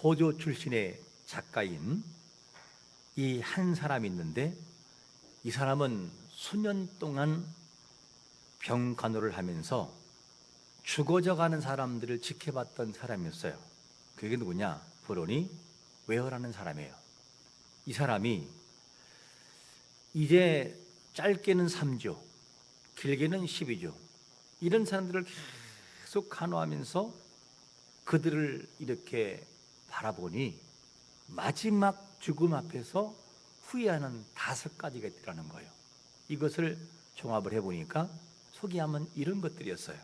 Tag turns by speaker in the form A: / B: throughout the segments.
A: 호주 출신의 작가인 이 한 사람이 있는데, 이 사람은 수년 동안 병간호를 하면서 죽어져가는 사람들을 지켜봤던 사람이었어요. 그게 누구냐? 브로니 웨어라는 사람이에요. 이 사람이 이제 짧게는 3주, 길게는 12주 이런 사람들을 계속 간호하면서 그들을 이렇게 바라보니 마지막 죽음 앞에서 후회하는 5가지가 있더라는 거예요. 이것을 종합을 해보니까 소개하면 이런 것들이었어요.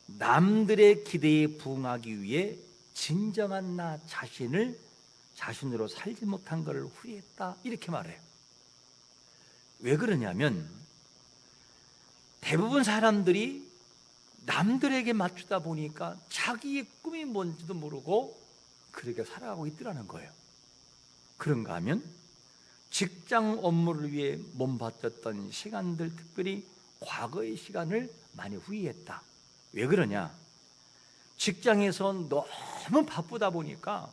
A: 남들의 기대에 부응하기 위해 진정한 나 자신으로 살지 못한 것을 후회했다, 이렇게 말해요. 왜 그러냐면 대부분 사람들이 남들에게 맞추다 보니까 자기의 꿈이 뭔지도 모르고 그렇게 살아가고 있더라는 거예요. 그런가 하면 직장 업무를 위해 몸바쳤던 시간들, 특별히 과거의 시간을 많이 후회했다. 왜 그러냐? 직장에서 너무 바쁘다 보니까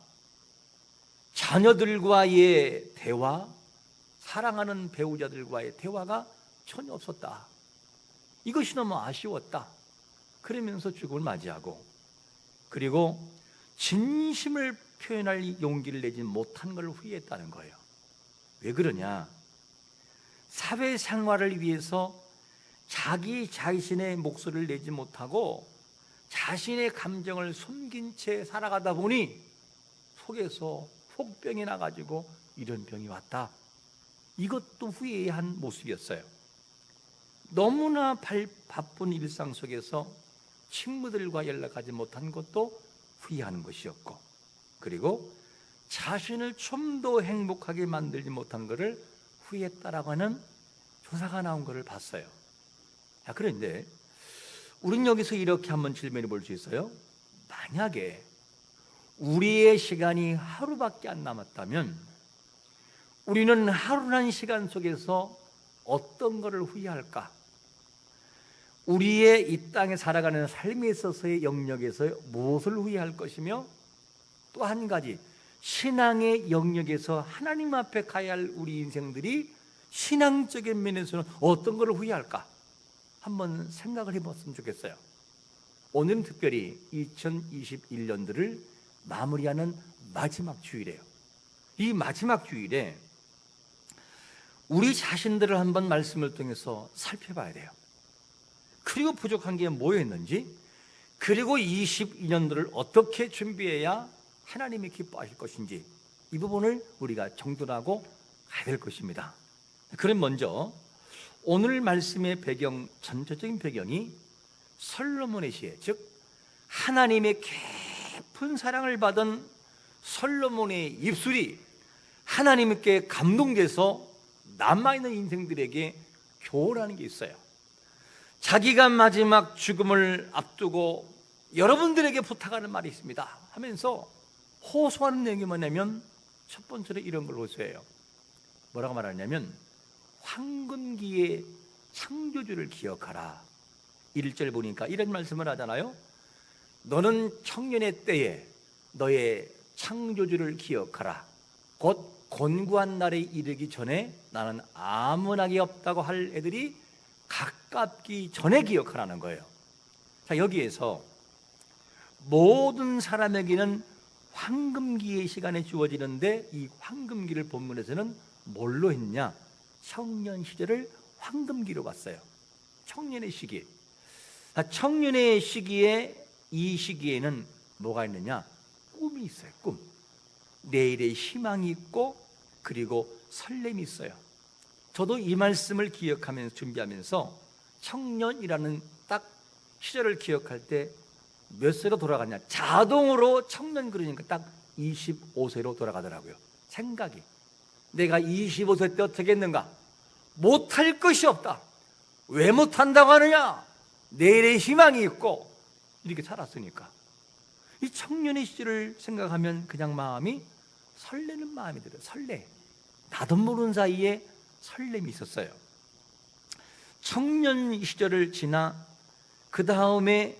A: 자녀들과의 대화, 사랑하는 배우자들과의 대화가 전혀 없었다. 이것이 너무 아쉬웠다. 그러면서 죽음을 맞이하고, 그리고 진심을 표현할 용기를 내지 못한 걸 후회했다는 거예요. 왜 그러냐? 사회생활을 위해서 자기 자신의 목소리를 내지 못하고 자신의 감정을 숨긴 채 살아가다 보니 속에서 혹병이 나가지고 이런 병이 왔다. 이것도 후회해야 한 모습이었어요. 너무나 바쁜 일상 속에서 친구들과 연락하지 못한 것도 후회하는 것이었고, 그리고 자신을 좀 더 행복하게 만들지 못한 것을 후회했다라고 하는 조사가 나온 것을 봤어요. 자, 그런데 우리는 여기서 이렇게 한번 질문해 볼 수 있어요. 만약에 우리의 시간이 하루밖에 안 남았다면 우리는 하루라는 시간 속에서 어떤 것을 후회할까? 우리의 이 땅에 살아가는 삶에 있어서의 영역에서 무엇을 후회할 것이며, 또 한 가지 신앙의 영역에서 하나님 앞에 가야 할 우리 인생들이 신앙적인 면에서는 어떤 것을 후회할까? 한번 생각을 해봤으면 좋겠어요. 오늘은 특별히 2021년도를 마무리하는 마지막 주일이에요. 이 마지막 주일에 우리 자신들을 한번 말씀을 통해서 살펴봐야 돼요. 그리고 부족한 게 뭐였는지, 그리고 22년도를 어떻게 준비해야 하나님이 기뻐하실 것인지, 이 부분을 우리가 정돈하고 가야 될 것입니다. 그럼 먼저 오늘 말씀의 배경, 전체적인 배경이 솔로몬의 시에, 즉 하나님의 깊은 사랑을 받은 솔로몬의 입술이 하나님께 감동돼서 남아있는 인생들에게 교훈하는 게 있어요. 자기가 마지막 죽음을 앞두고 여러분들에게 부탁하는 말이 있습니다 하면서 호소하는 내용이 뭐냐면, 첫 번째로 이런 걸 호소해요. 뭐라고 말하냐면, 황금기의 창조주를 기억하라. 1절 보니까 이런 말씀을 하잖아요. 너는 청년의 때에 너의 창조주를 기억하라. 곧 곤고한 날에 이르기 전에 나는 아무 낙이 없다고 할 애들이 가깝기 전에 기억하라는 거예요. 자, 여기에서 모든 사람에게는 황금기의 시간에 주어지는데, 이 황금기를 본문에서는 뭘로 했냐? 청년 시절을 황금기로 봤어요. 청년의 시기. 청년의 시기에, 이 시기에는 뭐가 있느냐? 꿈이 있어요. 꿈. 내일의 희망이 있고, 그리고 설렘이 있어요. 저도 이 말씀을 기억하면서 준비하면서 청년이라는 딱 시절을 기억할 때 몇 세로 돌아갔냐? 자동으로 청년 그러니까 딱 25세로 돌아가더라고요. 생각이. 내가 25세 때 어떻게 했는가? 못할 것이 없다. 왜 못한다고 하느냐? 내일의 희망이 있고, 이렇게 살았으니까. 이 청년의 시절을 생각하면 그냥 마음이 설레는 마음이 들어요. 설레. 나도 모르는 사이에 설렘이 있었어요. 청년 시절을 지나 그 다음에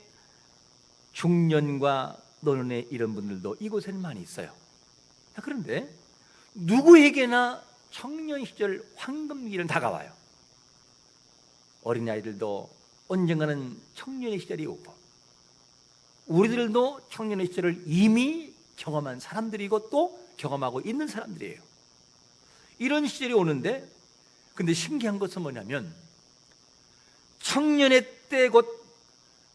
A: 중년과 노년에 이런 분들도 이곳에는 많이 있어요. 그런데 누구에게나 청년 시절 황금기는 다가와요. 어린아이들도 언젠가는 청년의 시절이 오고, 우리들도 청년의 시절을 이미 경험한 사람들이고 또 경험하고 있는 사람들이에요. 이런 시절이 오는데, 근데 신기한 것은 뭐냐면, 청년의 때 곧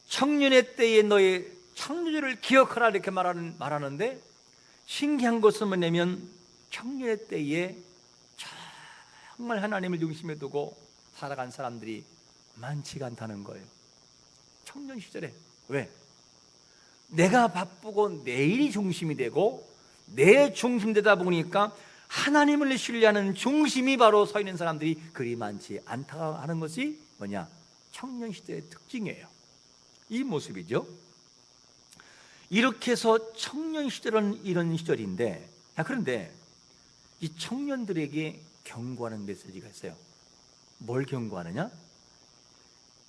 A: 청년의 때에 너의 창조주를 기억하라 이렇게 말하는데, 신기한 것은 뭐냐면 청년의 때에 정말 하나님을 중심에 두고 살아간 사람들이 많지가 않다는 거예요. 청년 시절에. 왜? 내가 바쁘고 내 일이 중심이 되고 내 중심되다 보니까 하나님을 신뢰하는 중심이 바로 서 있는 사람들이 그리 많지 않다 하는 것이 뭐냐? 청년 시대의 특징이에요. 이 모습이죠. 이렇게 해서 청년 시절은 이런 시절인데, 그런데 이 청년들에게 경고하는 메시지가 있어요. 뭘 경고하느냐?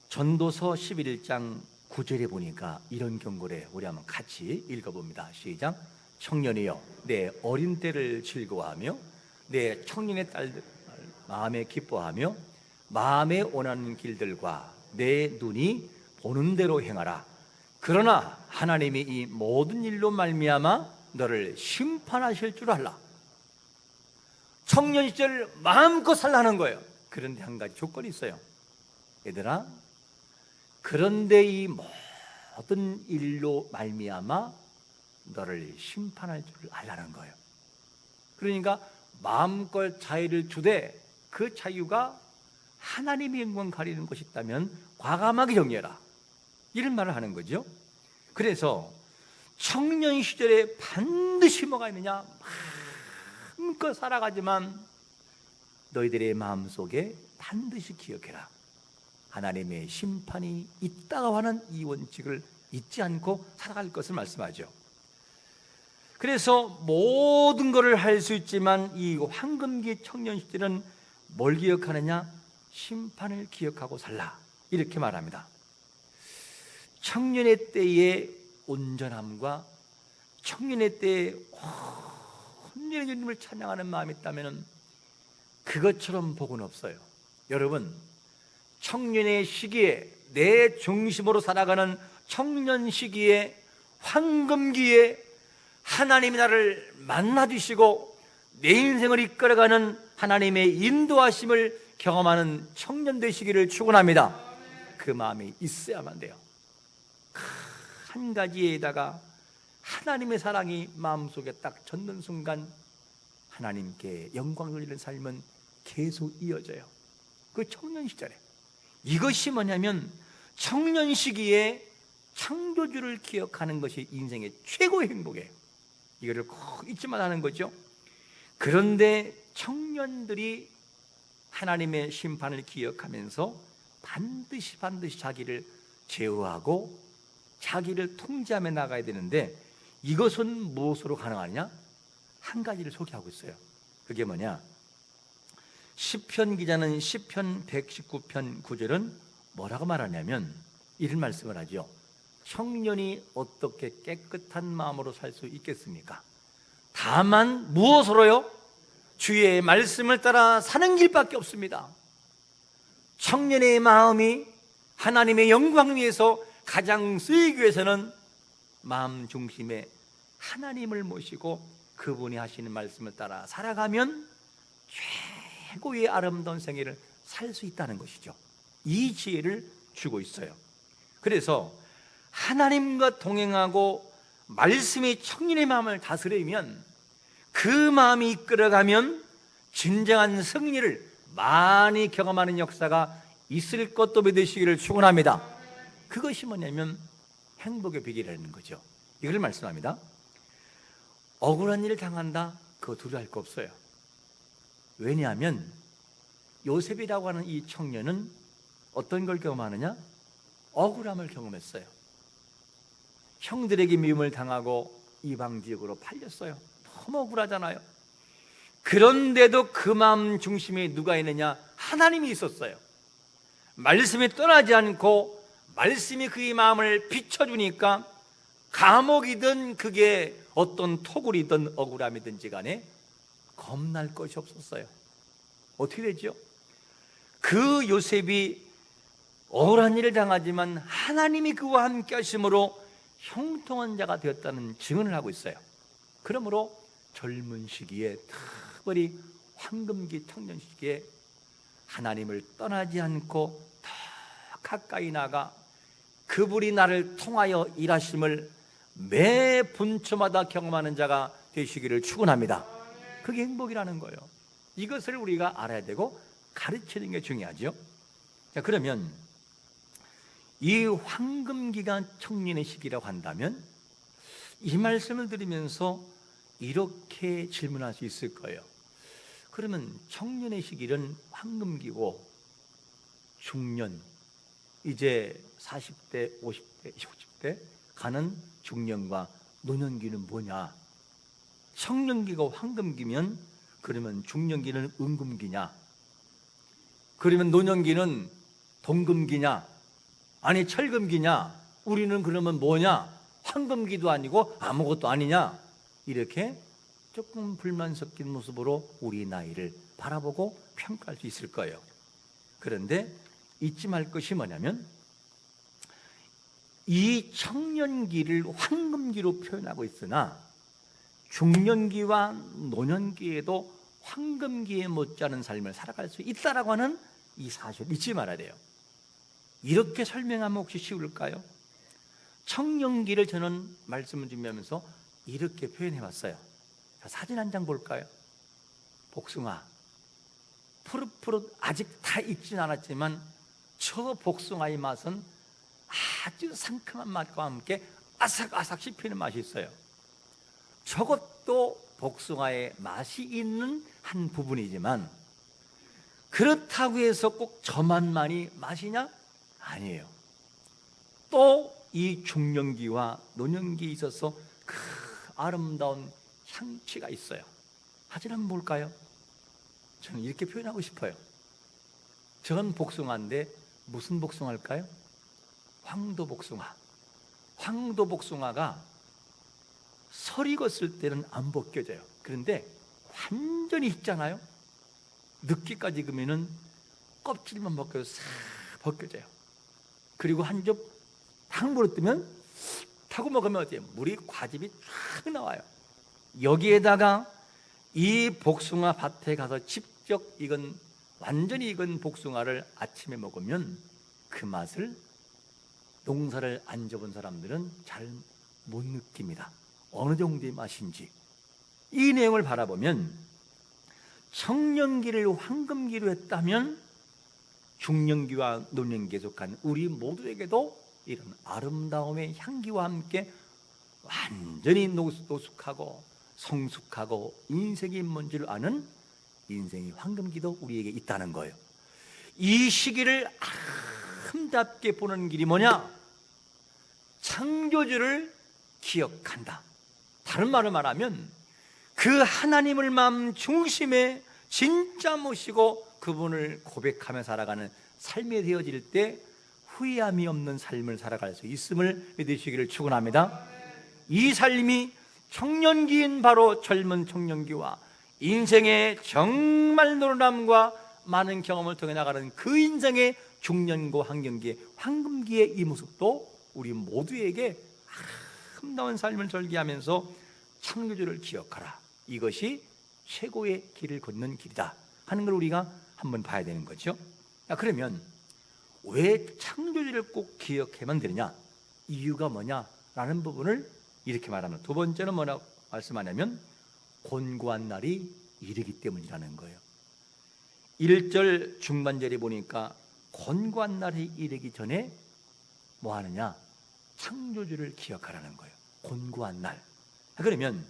A: 전도서 11장 9절에 보니까 이런 경고를 해요. 우리 한번 같이 읽어봅니다. 시작. 청년이여, 내 어린 때를 즐거워하며 내 청년의 딸들 마음에 기뻐하며 마음에 원하는 길들과 내 눈이 보는 대로 행하라. 그러나 하나님이 이 모든 일로 말미암아 너를 심판하실 줄 알라. 청년 시절 마음껏 살라는 거예요. 그런데 한 가지 조건이 있어요. 얘들아, 그런데 이 모든 일로 말미암아 너를 심판할 줄 알라는 거예요. 그러니까 마음껏 자유를 주되 그 자유가 하나님의 영광 가리는 것이 있다면 과감하게 정리해라, 이런 말을 하는 거죠. 그래서 청년 시절에 반드시 뭐가 있느냐? 마음껏 살아가지만 너희들의 마음속에 반드시 기억해라. 하나님의 심판이 있다고 하는 이 원칙을 잊지 않고 살아갈 것을 말씀하죠. 그래서 모든 것을 할 수 있지만 이 황금기 청년 시절은 뭘 기억하느냐? 심판을 기억하고 살라, 이렇게 말합니다. 청년의 때의 온전함과 청년의 때에 온전히 주님을 찬양하는 마음이 있다면 그것처럼 복은 없어요. 여러분, 청년의 시기에 내 중심으로 살아가는 청년 시기에 황금기에 하나님이 나를 만나주시고 내 인생을 이끌어가는 하나님의 인도하심을 경험하는 청년 되시기를 축원합니다. 그 마음이 있어야만 돼요. 한 가지에다가 하나님의 사랑이 마음속에 딱 젖는 순간 하나님께 영광을 돌리는 삶은 계속 이어져요. 그 청년 시절에. 이것이 뭐냐면 청년 시기에 창조주를 기억하는 것이 인생의 최고의 행복이에요. 이거를 꼭 잊지만 하는 거죠. 그런데 청년들이 하나님의 심판을 기억하면서 반드시 자기를 제어하고 자기를 통제하며 나가야 되는데, 이것은 무엇으로 가능하냐? 한 가지를 소개하고 있어요. 그게 뭐냐? 시편 기자는 시편 119편 9절은 뭐라고 말하냐면 이런 말씀을 하죠. 청년이 어떻게 깨끗한 마음으로 살 수 있겠습니까? 다만 무엇으로요? 주의 말씀을 따라 사는 길밖에 없습니다. 청년의 마음이 하나님의 영광 위해서 가장 쓰이기 위해서는 마음 중심에 하나님을 모시고 그분이 하시는 말씀을 따라 살아가면 최고의 아름다운 생애를 살 수 있다는 것이죠. 이 지혜를 주고 있어요. 그래서 하나님과 동행하고 말씀이 청년의 마음을 다스리면, 그 마음이 이끌어가면 진정한 승리를 많이 경험하는 역사가 있을 것도 믿으시기를 축원합니다. 그것이 뭐냐면 행복의 비결이라는 거죠. 이걸 말씀합니다. 억울한 일을 당한다, 그거 두려워할 거 없어요. 왜냐하면 요셉이라고 하는 이 청년은 어떤 걸 경험하느냐? 억울함을 경험했어요. 형들에게 미움을 당하고 이방 지역으로 팔렸어요. 너무 억울하잖아요. 그런데도 그 마음 중심에 누가 있느냐? 하나님이 있었어요. 말씀이 떠나지 않고 말씀이 그의 마음을 비춰주니까 감옥이든 그게 어떤 토굴이든 억울함이든지 간에 겁날 것이 없었어요. 어떻게 되죠? 그 요셉이 억울한 일을 당하지만 하나님이 그와 함께 하심으로 형통한 자가 되었다는 증언을 하고 있어요. 그러므로 젊은 시기에, 특별히 황금기 청년 시기에 하나님을 떠나지 않고 더 가까이 나가 그분이 나를 통하여 일하심을 매 분초마다 경험하는 자가 되시기를 축원합니다. 그게 행복이라는 거예요. 이것을 우리가 알아야 되고 가르치는 게 중요하죠. 자, 그러면 이 황금기가 청년의 시기라고 한다면 이 말씀을 들으면서 이렇게 질문할 수 있을 거예요. 그러면 청년의 시기는 황금기고 중년, 이제 40대, 50대, 60대 가는 중년과 노년기는 뭐냐? 청년기가 황금기면 그러면 중년기는 은금기냐? 그러면 노년기는 동금기냐? 아니 철금기냐? 우리는 그러면 뭐냐? 황금기도 아니고 아무것도 아니냐? 이렇게 조금 불만 섞인 모습으로 우리 나이를 바라보고 평가할 수 있을 거예요. 그런데 잊지 말 것이 뭐냐면 이 청년기를 황금기로 표현하고 있으나 중년기와 노년기에도 황금기에 못지않은 삶을 살아갈 수 있다라고 하는 이 사실을 잊지 말아야 돼요. 이렇게 설명하면 혹시 쉬울까요? 청년기를 저는 말씀을 준비하면서 이렇게 표현해봤어요. 자, 사진 한 장 볼까요? 복숭아 푸릇푸릇 아직 다 익진 않았지만 저 복숭아의 맛은 아주 상큼한 맛과 함께 아삭아삭 씹히는 맛이 있어요. 저것도 복숭아의 맛이 있는 한 부분이지만 그렇다고 해서 꼭 저 맛만이 맛이냐? 아니에요. 또 이 중년기와 노년기에 있어서 그 아름다운 향취가 있어요. 사진 한번 볼까요? 저는 이렇게 표현하고 싶어요. 저건 복숭아인데 무슨 복숭아일까요? 황도복숭아. 황도복숭아가 설 익었을 때는 안 벗겨져요. 그런데 완전히 익잖아요. 늦게까지 익으면은 껍질만 벗겨서 싹 벗겨져요. 그리고 한 점 탁 물어뜨면 타고 먹으면 어때요? 물이 과즙이 쫙 나와요. 여기에다가 이 복숭아 밭에 가서 직접 익은 완전히 익은 복숭아를 아침에 먹으면 그 맛을 농사를 안 져본 사람들은 잘 못 느낍니다. 어느 정도의 맛인지. 이 내용을 바라보면 청년기를 황금기로 했다면 중년기와 노년기에 속한 우리 모두에게도 이런 아름다움의 향기와 함께 완전히 노숙하고 성숙하고 인생이 뭔지를 아는 인생의 황금기도 우리에게 있다는 거예요. 이 시기를 아름답게 보는 길이 뭐냐? 창조주를 기억한다. 다른 말을 말하면 그 하나님을 마음 중심에 진짜 모시고 그분을 고백하며 살아가는 삶이 되어질 때 후회함이 없는 삶을 살아갈 수 있음을 믿으시기를 축원합니다. 이 삶이 청년기인 바로 젊은 청년기와 인생의 정말 노련함과 많은 경험을 통해 나가는 그 인생의 중년과 황금기의 황금기의 이 모습도 우리 모두에게 아름다운 삶을 절기하면서 창조주를 기억하라. 이것이 최고의 길을 걷는 길이다 하는 걸 우리가 한번 봐야 되는 거죠. 그러면 왜 창조주를 꼭 기억해만 되느냐? 이유가 뭐냐라는 부분을 이렇게 말합니다. 두 번째는 뭐라고 말씀하냐면 곤고한 날이 이르기 때문이라는 거예요. 1절 중반절에 보니까 곤고한 날이 이르기 전에 뭐 하느냐? 창조주를 기억하라는 거예요. 곤고한 날. 그러면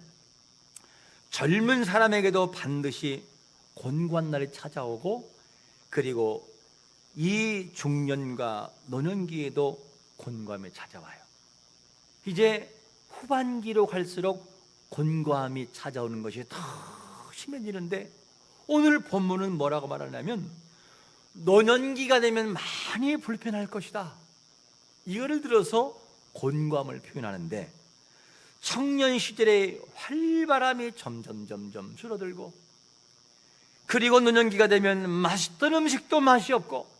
A: 젊은 사람에게도 반드시 곤고한 날이 찾아오고 그리고 이 중년과 노년기에도 곤고함이 찾아와요. 이제 후반기로 갈수록 곤고함이 찾아오는 것이 더 심해지는데 오늘 본문은 뭐라고 말하냐면 노년기가 되면 많이 불편할 것이다. 이거를 들어서 곤고함을 표현하는데 청년 시절의 활바람이 점점 줄어들고, 그리고 노년기가 되면 맛있던 음식도 맛이 없고,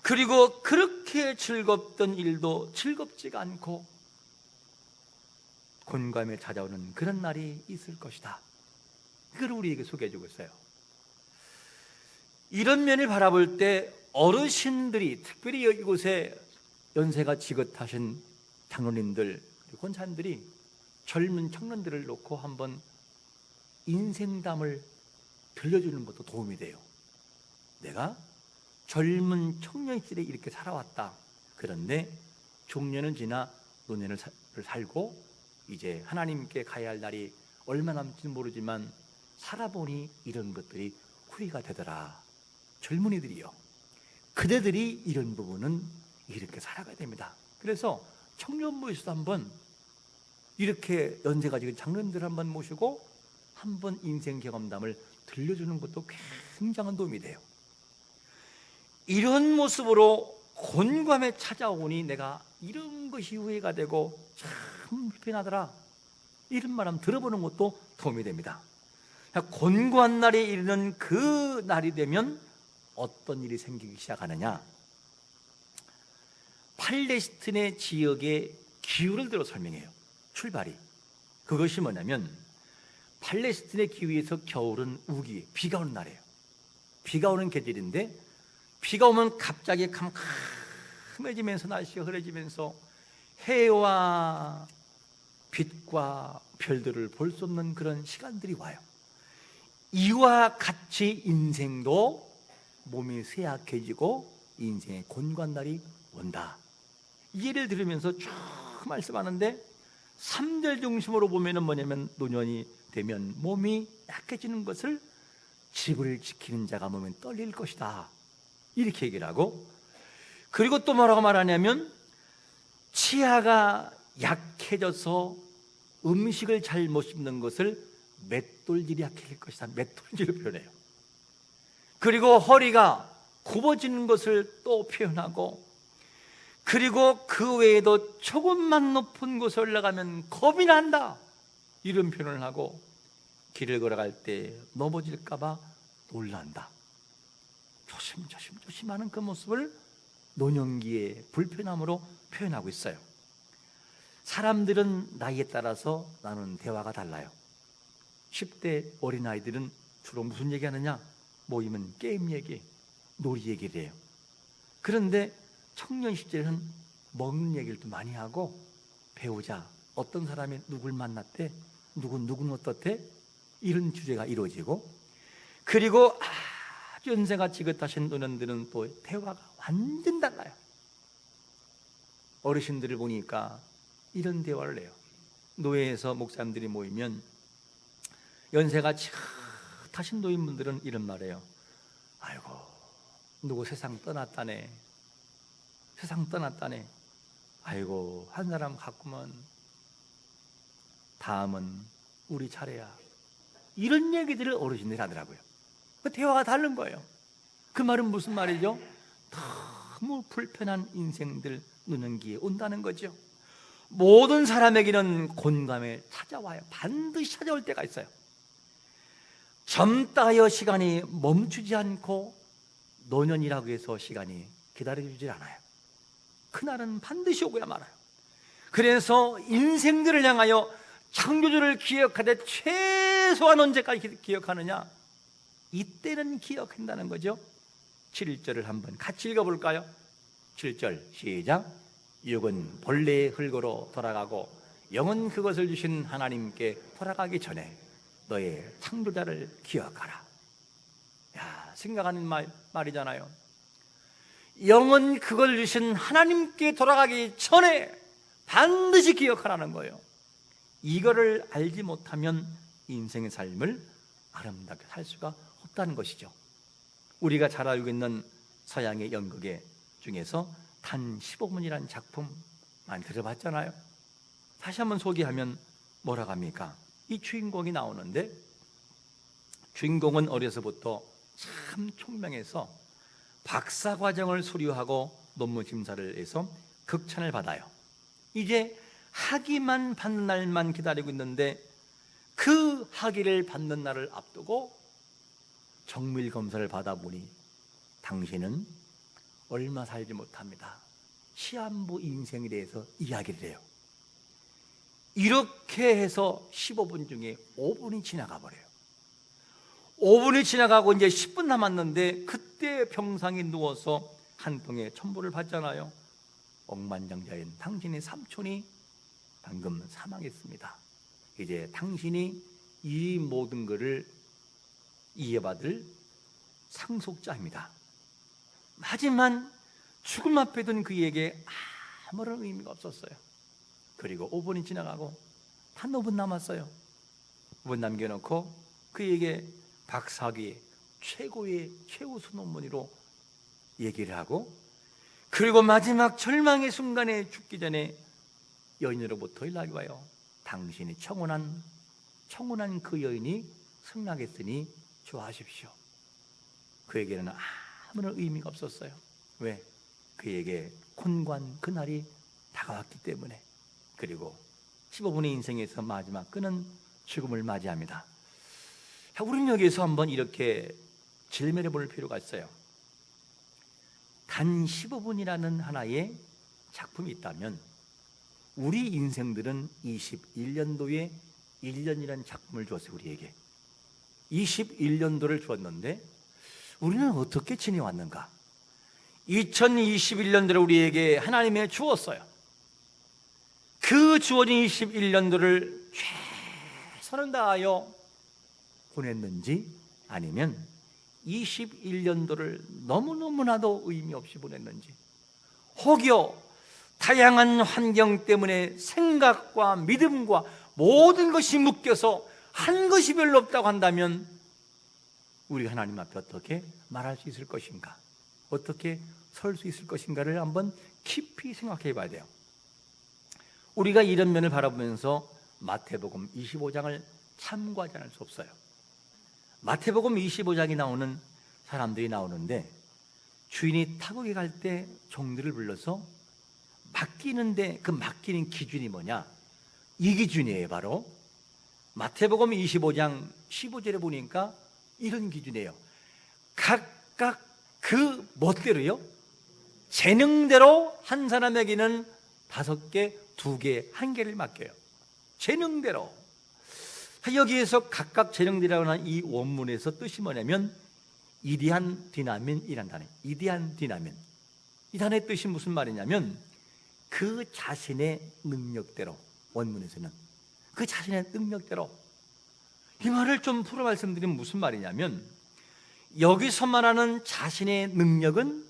A: 그리고 그렇게 즐겁던 일도 즐겁지가 않고 곤감에 찾아오는 그런 날이 있을 것이다. 그걸 우리에게 소개해주고 있어요. 이런 면을 바라볼 때 어르신들이, 특별히 이곳에 연세가 지긋하신 장로님들, 권사님들이 젊은 청년들을 놓고 한번 인생담을 들려주는 것도 도움이 돼요. 내가 젊은 청년 시절에 이렇게 살아왔다. 그런데 중년은 지나 노년을 살고 이제 하나님께 가야 할 날이 얼마 남지는 모르지만 살아보니 이런 것들이 후회가 되더라. 젊은이들이요, 그대들이 이런 부분은 이렇게 살아가야 됩니다. 그래서 청년부에서도 한번 이렇게 연세가 지금 장로님들 한번 모시고 한번 인생 경험담을 들려주는 것도 굉장한 도움이 돼요. 이런 모습으로 곤감에 찾아오니 내가 이런 것이 후회가 되고 참 불편하더라, 이런 말 한번 들어보는 것도 도움이 됩니다. 곤고한 날이 이르는 그 날이 되면 어떤 일이 생기기 시작하느냐, 팔레스틴의 지역의 기후를 들어 설명해요. 출발이 그것이 뭐냐면, 팔레스틴의 기후에서 겨울은 우기, 비가 오는 날이에요. 비가 오는 계절인데, 비가 오면 갑자기 캄캄해지면서 날씨가 흐려지면서 해와 빛과 별들을 볼 수 없는 그런 시간들이 와요. 이와 같이 인생도 몸이 쇠약해지고 인생의 곤고한 날이 온다. 이 예를 들으면서 쭉 말씀하는데, 3절 중심으로 보면은 뭐냐면, 노년이 되면 몸이 약해지는 것을 집을 지키는 자가 몸에 떨릴 것이다, 이렇게 얘기를 하고, 그리고 또 뭐라고 말하냐면, 치아가 약해져서 음식을 잘 못 씹는 것을 맷돌질이 약해질 것이다, 맷돌질을 표현해요. 그리고 허리가 굽어지는 것을 또 표현하고, 그리고 그 외에도 조금만 높은 곳에 올라가면 겁이 난다, 이런 표현을 하고, 길을 걸어갈 때 넘어질까 봐 놀란다. 조심하는 그 모습을 노년기의 불편함으로 표현하고 있어요. 사람들은 나이에 따라서 나누는 대화가 달라요. 10대 어린아이들은 주로 무슨 얘기하느냐, 모이면 게임 얘기, 놀이 얘기를 해요. 그런데 청년 시절은 먹는 얘기를 또 많이 하고, 배우자, 어떤 사람이 누굴 만났대, 누군 어떻대, 이런 주제가 이루어지고, 그리고 아주 연세가 지긋하신 노년들은 또 대화가 완전 달라요. 어르신들을 보니까 이런 대화를 해요. 노예에서 목사님들이 모이면 연세가 지긋하신 노인분들은 이런 말해요. 아이고, 누구 세상 떠났다네. 아이고, 한 사람 갔구먼. 다음은 우리 차례야. 이런 얘기들을 어르신들이 하더라고요. 그 대화가 다른 거예요. 그 말은 무슨 말이죠? 너무 불편한 인생들 노년기에 온다는 거죠. 모든 사람에게는 곤감에 찾아와요. 반드시 찾아올 때가 있어요. 젊다 하여 시간이 멈추지 않고 노년이라고 해서 시간이 기다려주질 않아요. 그날은 반드시 오고야 말아요. 그래서 인생들을 향하여 창조주를 기억하되 최소한 언제까지 기억하느냐, 이때는 기억한다는 거죠. 7절을 한번 같이 읽어볼까요? 7절 시작. 육은 본래의 흙으로 돌아가고 영은 그것을 주신 하나님께 돌아가기 전에 너의 창조자를 기억하라. 야, 생각하는 말이잖아요. 영은 그걸 주신 하나님께 돌아가기 전에 반드시 기억하라는 거예요. 이거를 알지 못하면 인생의 삶을 아름답게 살 수가 없다는 것이죠. 우리가 잘 알고 있는 서양의 연극의 중에서 단 15분이라는 작품 많이 들어봤잖아요. 다시 한번 소개하면 뭐라고 합니까? 이 주인공이 나오는데, 주인공은 어려서부터 참 총명해서 박사과정을 수료하고 논문 심사를 해서 극찬을 받아요. 이제 학위만 받는 날만 기다리고 있는데 그 학위를 받는 날을 앞두고 정밀 검사를 받아보니 당신은 얼마 살지 못합니다. 시한부 인생에 대해서 이야기를 해요. 이렇게 해서 15분 중에 5분이 지나가 버려요. 5분이 지나가고 이제 10분 남았는데 그때 병상에 누워서 한 통의 첨부를 받잖아요. 억만장자인 당신의 삼촌이 방금 사망했습니다. 이제 당신이 이 모든 것을 이해받을 상속자입니다. 하지만 죽음 앞에 둔 그에게 아무런 의미가 없었어요. 그리고 5분이 지나가고 단 5분 남았어요. 5분 남겨놓고 그에게 박사학위 최고의 최우수 논문으로 얘기를 하고, 그리고 마지막 절망의 순간에 죽기 전에 여인으로부터 연락이 와요. 당신이 청혼한 그 여인이 승낙했으니 좋아하십시오. 그에게는 아무런 의미가 없었어요. 왜? 그에게 콘관 그날이 다가왔기 때문에. 그리고 15분의 인생에서 마지막 그는 죽음을 맞이합니다. 우리는 여기서 한번 이렇게 질문해 볼 필요가 있어요. 단 15분이라는 하나의 작품이 있다면 우리 인생들은 21년도에 1년이라는 작품을 주었어요. 우리에게 21년도를 주었는데 우리는 어떻게 지내왔는가? 2021년도를 우리에게 하나님이 주었어요. 그 주어진 21년도를 최선을 다하여 보냈는지, 아니면 21년도를 너무너무나도 의미 없이 보냈는지, 혹여 다양한 환경 때문에 생각과 믿음과 모든 것이 묶여서 한 것이 별로 없다고 한다면 우리 하나님 앞에 어떻게 말할 수 있을 것인가, 어떻게 설 수 있을 것인가를 한번 깊이 생각해 봐야 돼요. 우리가 이런 면을 바라보면서 마태복음 25장을 참고하지 않을 수 없어요. 마태복음 25장이 나오는 사람들이 나오는데 주인이 타국에 갈 때 종들을 불러서 맡기는데 그 맡기는 기준이 뭐냐? 이 기준이에요. 바로 마태복음 25장 15절에 보니까 이런 기준이에요. 각각 그 멋대로요, 재능대로 한 사람에게는 5개, 2개, 1개를 맡겨요. 재능대로. 여기에서 각각 재능대로라고 하는 이 원문에서 뜻이 뭐냐면 이디안 디나민이란 단어. 이디안 디나민. 이 단어의 뜻이 무슨 말이냐면 그 자신의 능력대로, 원문에서는 그 자신의 능력대로. 이 말을 좀 풀어 말씀드리면 무슨 말이냐면 여기서 말하는 자신의 능력은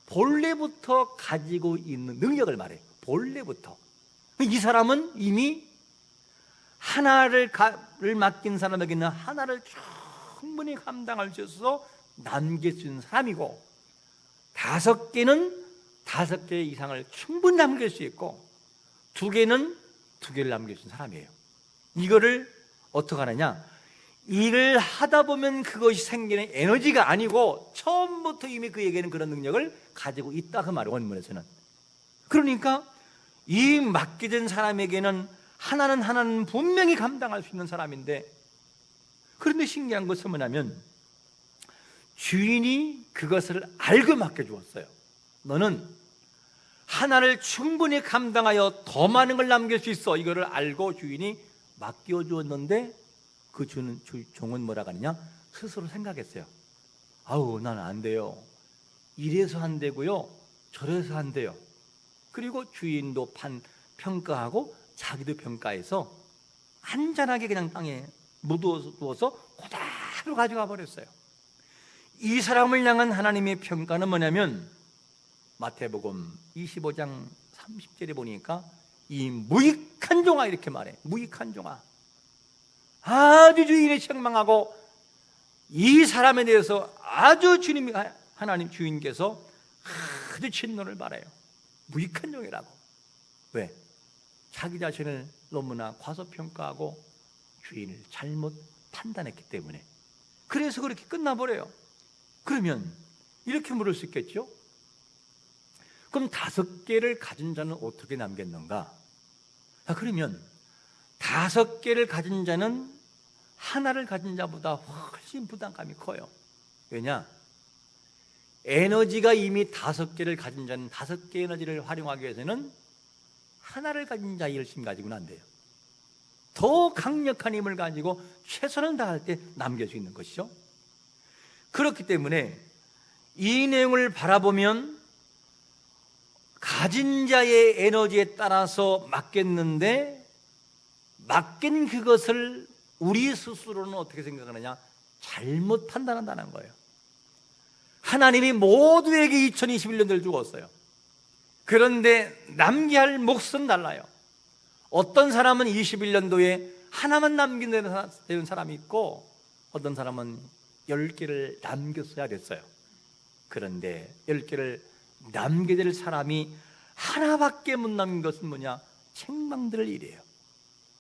A: 본래부터 가지고 있는 능력을 말해요. 본래부터. 이 사람은 이미 하나를 맡긴 사람에게는 하나를 충분히 감당할 수 있어서 남길 수 있는 사람이고, 5개는 5개 이상을 충분히 남길 수 있고, 2개는 2개를 남길 수 있는 사람이에요. 이거를 어떻게 하느냐? 일을 하다 보면 그것이 생기는 에너지가 아니고 처음부터 이미 그에게는 그런 능력을 가지고 있다, 그 말이에요, 원문에서는. 그러니까 이 맡겨진 사람에게는 하나는 분명히 감당할 수 있는 사람인데, 그런데 신기한 것은 뭐냐면 주인이 그것을 알고 맡겨주었어요. 너는 하나를 충분히 감당하여 더 많은 걸 남길 수 있어. 이거를 알고 주인이 맡겨주었는데 그 종은 뭐라고 하느냐? 스스로 생각했어요. 아우, 나는 안 돼요. 이래서 안 되고요, 저래서 안 돼요. 그리고 주인도 평가하고 자기도 평가해서 안전하게 그냥 땅에 묻어두어서 그대로 가져가 버렸어요. 이 사람을 향한 하나님의 평가는 뭐냐면 마태복음 25장 30절에 보니까 이 무익한 종아, 이렇게 말해. 무익한 종아. 아주 주인이 책망하고 이 사람에 대해서 아주 주님, 하나님 주인께서 아주 진노를 바라요. 무익한 종이라고. 왜? 자기 자신을 너무나 과소평가하고 주인을 잘못 판단했기 때문에. 그래서 그렇게 끝나버려요. 그러면 이렇게 물을 수 있겠죠? 그럼 5개를 가진 자는 어떻게 남겼는가? 그러면 5개를 가진 자는 하나를 가진 자보다 훨씬 부담감이 커요. 왜냐? 에너지가 이미 5개를 가진 자는 5개의 에너지를 활용하기 위해서는 하나를 가진 자의 열심히 가지고는 안 돼요. 더 강력한 힘을 가지고 최선을 다할 때 남길 수 있는 것이죠. 그렇기 때문에 이 내용을 바라보면 가진 자의 에너지에 따라서 맡겼는데 맡긴 그것을 우리 스스로는 어떻게 생각하느냐? 잘못 판단한다는 거예요. 하나님이 모두에게 2021년도를 주었어요. 그런데 남겨야 할 몫은 달라요. 어떤 사람은 21년도에 하나만 남기는 사람이 있고 어떤 사람은 10개를 남겼어야 됐어요. 그런데 10개를 남겨야 될 사람이 하나밖에 못 남긴 것은 뭐냐? 책망들을 일이에요.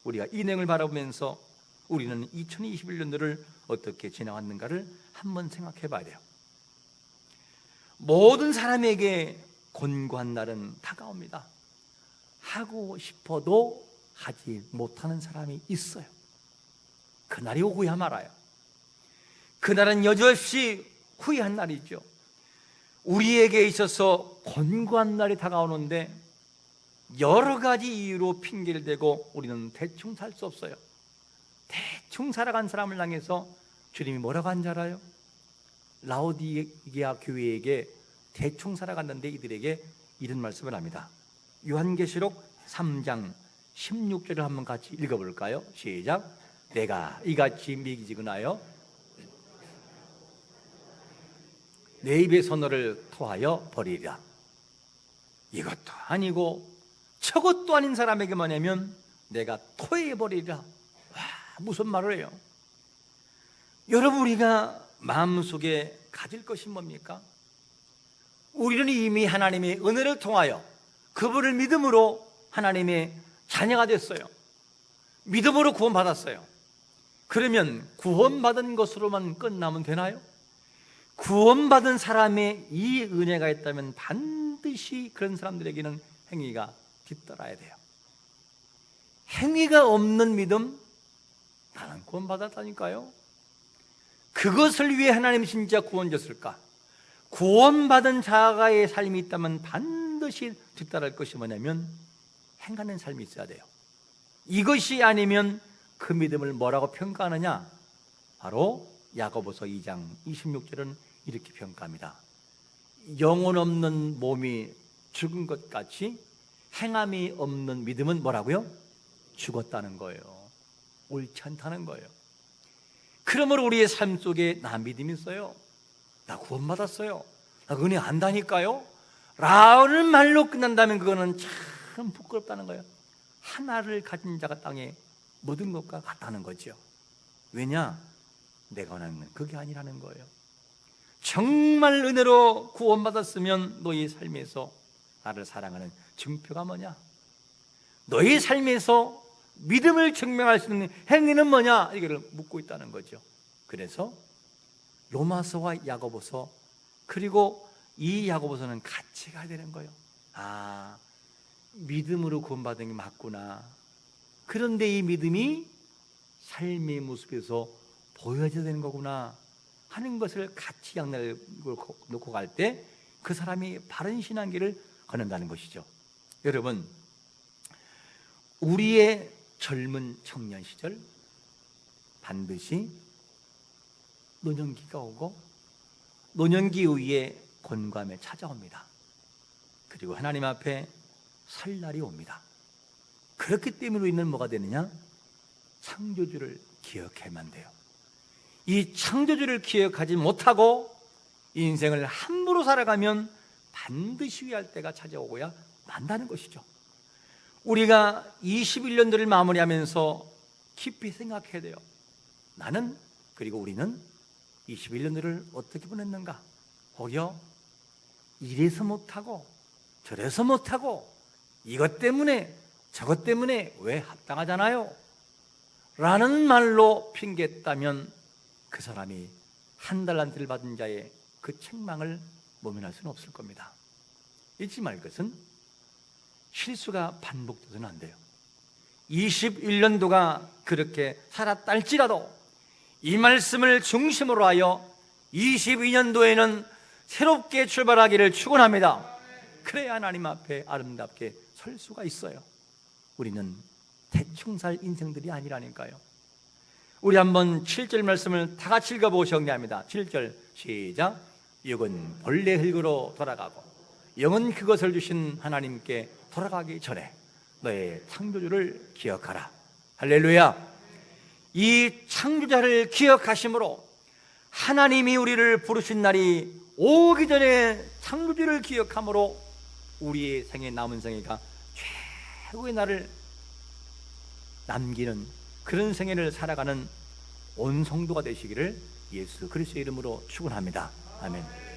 A: 우리가 이 내용을 바라보면서 우리는 2021년도를 어떻게 지나왔는가를 한번 생각해 봐야 돼요. 모든 사람에게 곤고한 날은 다가옵니다. 하고 싶어도 하지 못하는 사람이 있어요. 그날이 오고야 말아요. 그날은 여지없이 후회한 날이죠. 우리에게 있어서 곤고한 날이 다가오는데 여러 가지 이유로 핑계를 대고 우리는 대충 살 수 없어요. 대충 살아간 사람을 향해서 주님이 뭐라고 한 줄 알아요? 라오디게아 교회에게 대충 살아갔는데 이들에게 이런 말씀을 합니다. 요한계시록 3장 16절을 한번 같이 읽어볼까요? 시작. 내가 이같이 미지근하여 내 입의 선어를 토하여 버리리라. 이것도 아니고 저것도 아닌 사람에게 뭐냐면 내가 토해버리리라. 와, 무슨 말을 해요? 여러분, 우리가 마음속에 가질 것이 뭡니까? 우리는 이미 하나님의 은혜를 통하여 그분을 믿음으로 하나님의 자녀가 됐어요. 믿음으로 구원받았어요. 그러면 구원받은 것으로만 끝나면 되나요? 구원받은 사람의 이 은혜가 있다면 반드시 그런 사람들에게는 행위가 뒤따라야 돼요. 행위가 없는 믿음, 나는 구원받았다니까요. 그것을 위해 하나님이 진짜 구원 줬을까? 구원받은 자가의 삶이 있다면 반드시 뒤따를 것이 뭐냐면 행하는 삶이 있어야 돼요. 이것이 아니면 그 믿음을 뭐라고 평가하느냐? 바로 야고보서 2장 26절은 이렇게 평가합니다. 영혼 없는 몸이 죽은 것 같이 행함이 없는 믿음은 뭐라고요? 죽었다는 거예요. 옳지 않다는 거예요. 그러므로 우리의 삶 속에 나 믿음이 있어요, 나 구원받았어요, 나 은혜 안다니까요 라는 말로 끝난다면 그거는 참 부끄럽다는 거예요. 하나를 가진 자가 땅에 묻은 것과 같다는 거죠. 왜냐? 내가 원하는 건 그게 아니라는 거예요. 정말 은혜로 구원받았으면 너희 삶에서 나를 사랑하는 증표가 뭐냐? 너희 삶에서 믿음을 증명할 수 있는 행위는 뭐냐? 이거를 묻고 있다는 거죠. 그래서 로마서와 야고보서, 그리고 이 야고보서는 같이 가야 되는 거예요. 아, 믿음으로 구원받은 게 맞구나. 그런데 이 믿음이 삶의 모습에서 보여져야 되는 거구나 하는 것을 같이 양날을 놓고 갈 때 그 사람이 바른 신앙길을 걷는다는 것이죠. 여러분, 우리의 젊은 청년 시절 반드시 노년기가 오고 노년기 이후에 곤감에 찾아옵니다. 그리고 하나님 앞에 설 날이 옵니다. 그렇기 때문에 우리는 뭐가 되느냐? 창조주를 기억해야만 돼요. 이 창조주를 기억하지 못하고 인생을 함부로 살아가면 반드시 후회할 때가 찾아오고야 만다는 것이죠. 우리가 21년도를 마무리하면서 깊이 생각해야 돼요. 나는, 그리고 우리는 21년도를 어떻게 보냈는가? 혹여 이래서 못하고 저래서 못하고 이것 때문에 저것 때문에 왜 합당하잖아요 라는 말로 핑계했다면 그 사람이 한 달란트를 받은 자의 그 책망을 모면할 수는 없을 겁니다. 잊지 말 것은 실수가 반복돼서는 안 돼요. 21년도가 그렇게 살았다 할지라도 이 말씀을 중심으로 하여 22년도에는 새롭게 출발하기를 축원합니다. 그래야 하나님 앞에 아름답게 설 수가 있어요. 우리는 대충 살 인생들이 아니라니까요. 우리 한번 7절 말씀을 다 같이 읽어보고 정리합니다. 7절 시작. 육은 본래 흙으로 돌아가고 영은 그것을 주신 하나님께 돌아가기 전에 너의 창조주를 기억하라. 할렐루야. 이 창조자를 기억하심으로 하나님이 우리를 부르신 날이 오기 전에 창조주를 기억함으로 우리의 생애, 남은 생애가 최고의 날을 남기는 그런 생애를 살아가는 온 성도가 되시기를 예수 그리스도의 이름으로 축원합니다. 아멘.